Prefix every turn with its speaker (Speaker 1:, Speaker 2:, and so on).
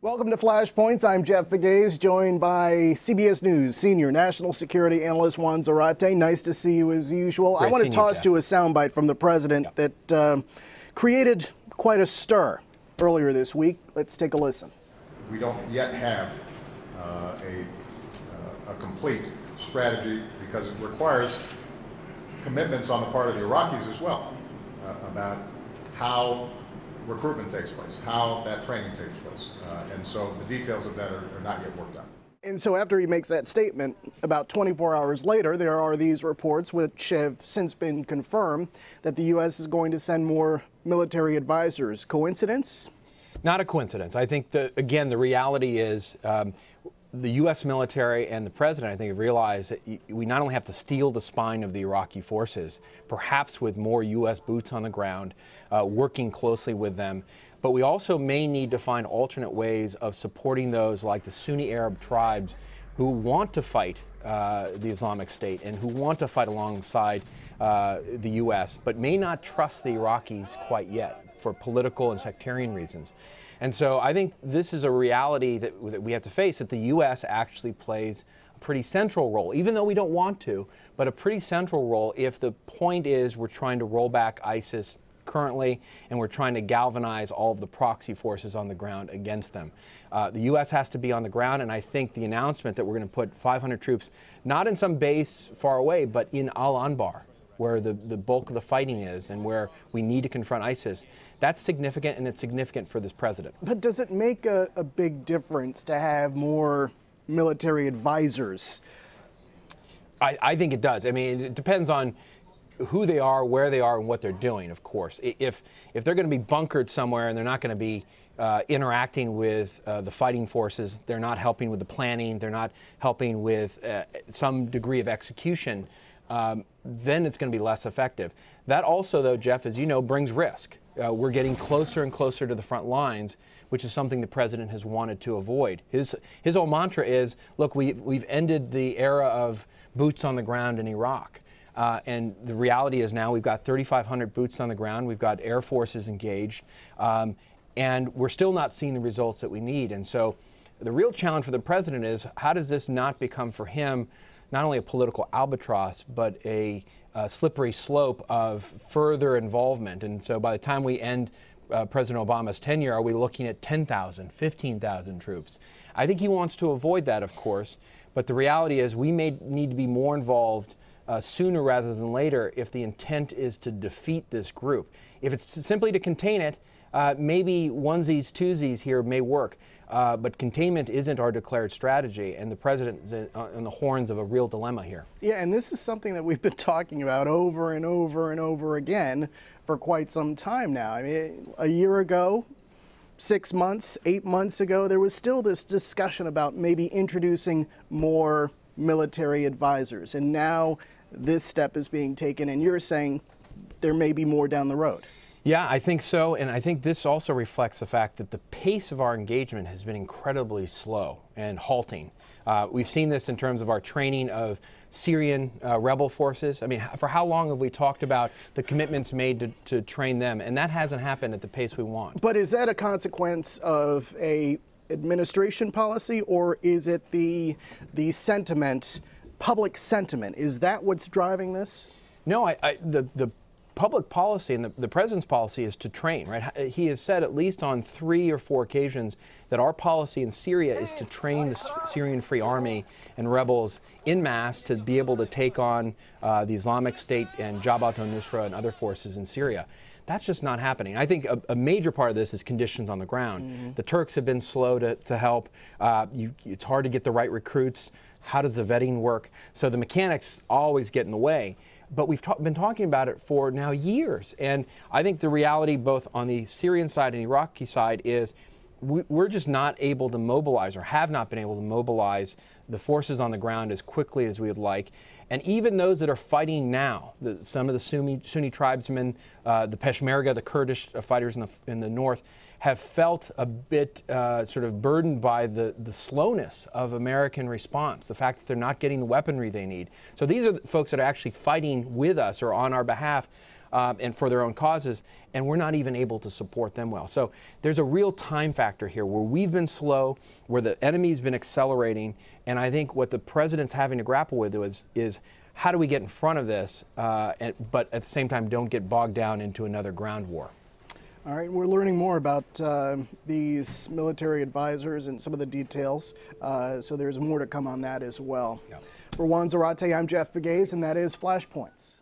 Speaker 1: Welcome to Flashpoints. I'm Jeff Pegues, joined by CBS News Senior National Security Analyst Juan Zarate. Nice to see you as usual. I want to toss to a soundbite from the president that created quite a stir earlier this week. Let's take a listen.
Speaker 2: We don't yet have a complete strategy because it requires commitments on the part of the Iraqis as well about how recruitment takes place, how that training takes place. And so the details of that are not yet worked out.
Speaker 1: And so after he makes that statement, about 24 hours later, there are these reports which have since been confirmed that the U.S. is going to send more military advisors. Coincidence?
Speaker 3: Not a coincidence. I think, again, the reality is the U.S. military and the president, I think, have realized that we not only have to steel the spine of the Iraqi forces, perhaps with more U.S. boots on the ground, working closely with them, but we also may need to find alternate ways of supporting those like the Sunni Arab tribes who want to fight the Islamic State and who want to fight alongside the U.S., but may not trust the Iraqis quite yet for political and sectarian reasons. And so I think this is a reality that we have to face, that the U.S. actually plays a pretty central role, even though we don't want to, but a pretty central role if the point is we're trying to roll back ISIS currently and we're trying to galvanize all of the proxy forces on the ground against them. The U.S. has to be on the ground, and I think the announcement that we're going to put 500 troops, not in some base far away, but in Al-Anbar, where the bulk of the fighting is and where we need to confront ISIS, that's significant, and it's significant for this president.
Speaker 1: But does it make a big difference to have more military advisors?
Speaker 3: I think it does. I mean, it depends on who they are, where they are, and what they're doing, of course. If they're going to be bunkered somewhere and they're not going to be interacting with the fighting forces, they're not helping with the planning, they're not helping with some degree of execution, then it's going to be less effective. That also, though, Jeff, as you know, brings risk. We're getting closer and closer to the front lines, which is something the president has wanted to avoid. His whole mantra is, look, we've ended the era of boots on the ground in Iraq. And the reality is now we've got 3,500 boots on the ground. We've got air forces engaged. And we're still not seeing the results that we need. And so the real challenge for the president is, how does this not become for him not only a political albatross, but a slippery slope of further involvement? And so by the time we end President Obama's tenure, are we looking at 10,000, 15,000 troops? I think he wants to avoid that, of course. But the reality is we may need to be more involved sooner rather than later if the intent is to defeat this group. If it's simply to contain it, maybe onesies, twosies here may work. But containment isn't our declared strategy, and the president is on the horns of a real dilemma here.
Speaker 1: Yeah, and this is something that we've been talking about over and over and over again for quite some time now. I mean, a year ago, 6 months, 8 months ago, there was still this discussion about maybe introducing more military advisors, and now this step is being taken, and you're saying there may be more down the road.
Speaker 3: Yeah, I think so, and I think this also reflects the fact that the pace of our engagement has been incredibly slow and halting. We've seen this in terms of our training of Syrian rebel forces. I mean, for how long have we talked about the commitments made to train them, and that hasn't happened at the pace we want.
Speaker 1: But is that a consequence of a administration policy, or is it the sentiment, public sentiment? Is that what's driving this?
Speaker 3: No, the public policy and the president's policy is to train, right? He has said at least on 3 or 4 occasions that our policy in Syria is to train the Syrian Free Army and rebels en masse to be able to take on the Islamic State and Jabhat al-Nusra and other forces in Syria. That's just not happening. I think a major part of this is conditions on the ground. Mm-hmm. The Turks have been slow to help. It's hard to get the right recruits. How does the vetting work? So the mechanics always get in the way. But we've been talking about it for now years. And I think the reality both on the Syrian side and Iraqi side is we're just not able to mobilize, or have not been able to mobilize, the forces on the ground as quickly as we would like. And even those that are fighting now, some of the Sunni tribesmen, the Peshmerga, the Kurdish fighters in the north, have felt a bit sort of burdened by the slowness of American response, the fact that they're not getting the weaponry they need. So these are the folks that are actually fighting with us or on our behalf. and for their own causes, and we're not even able to support them well. So there's a real time factor here where we've been slow, where the enemy's been accelerating, and I think what the president's having to grapple with is how do we get in front of this, but at the same time don't get bogged down into another ground war.
Speaker 1: All right, we're learning more about these military advisors and some of the details, so there's more to come on that as well.
Speaker 3: Yeah.
Speaker 1: For Juan Zarate, I'm Jeff Pegues, and that is Flashpoints.